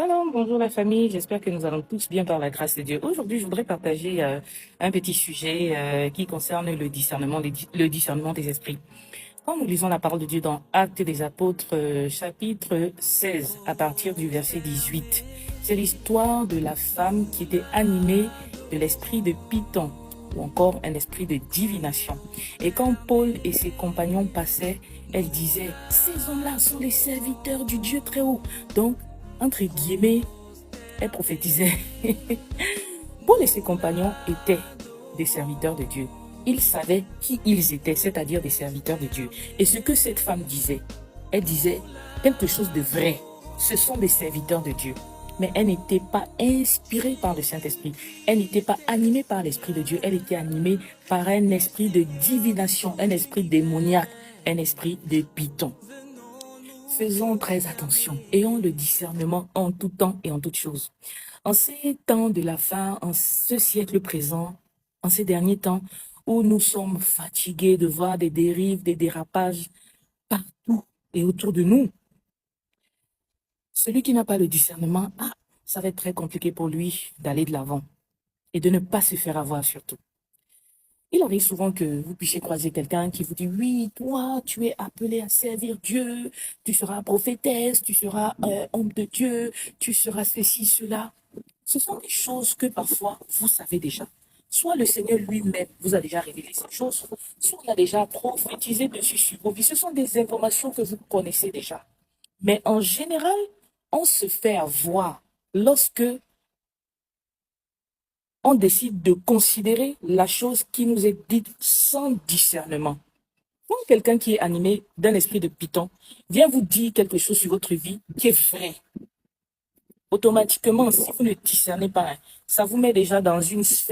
Shalom, bonjour la famille, j'espère que nous allons tous bien par la grâce de Dieu. Aujourd'hui, je voudrais partager un petit sujet qui concerne le discernement des esprits. Quand nous lisons la parole de Dieu dans Actes des Apôtres, chapitre 16, à partir du verset 18, c'est l'histoire de la femme qui était animée de l'esprit de Python, ou encore un esprit de divination. Et quand Paul et ses compagnons passaient, elle disait, ces hommes-là sont les serviteurs du Dieu très haut. Donc, entre guillemets, elle prophétisait. Paul et ses compagnons étaient des serviteurs de Dieu. Ils savaient qui ils étaient, c'est-à-dire des serviteurs de Dieu. Et ce que cette femme disait, elle disait quelque chose de vrai. Ce sont des serviteurs de Dieu. Mais elle n'était pas inspirée par le Saint-Esprit. Elle n'était pas animée par l'Esprit de Dieu. Elle était animée par un esprit de divination, un esprit démoniaque, un esprit de Python. Faisons très attention. Ayons le discernement en tout temps et en toutes choses. En ces temps de la fin, en ce siècle présent, en ces derniers temps où nous sommes fatigués de voir des dérives, des dérapages partout et autour de nous, celui qui n'a pas le discernement, ça va être très compliqué pour lui d'aller de l'avant et de ne pas se faire avoir surtout. Il arrive souvent que vous puissiez croiser quelqu'un qui vous dit, oui, toi, tu es appelé à servir Dieu, tu seras prophétesse, tu seras homme de Dieu, tu seras ceci, cela. Ce sont des choses que parfois vous savez déjà. Soit le Seigneur lui-même vous a déjà révélé ces choses, soit on a déjà prophétisé dessus sur vos vies. Ce sont des informations que vous connaissez déjà. Mais en général, on se fait avoir lorsque on décide de considérer la chose qui nous est dite sans discernement. Quand quelqu'un qui est animé d'un esprit de Python vient vous dire quelque chose sur votre vie qui est vrai, automatiquement, si vous ne discernez pas, ça vous met déjà dans une sphère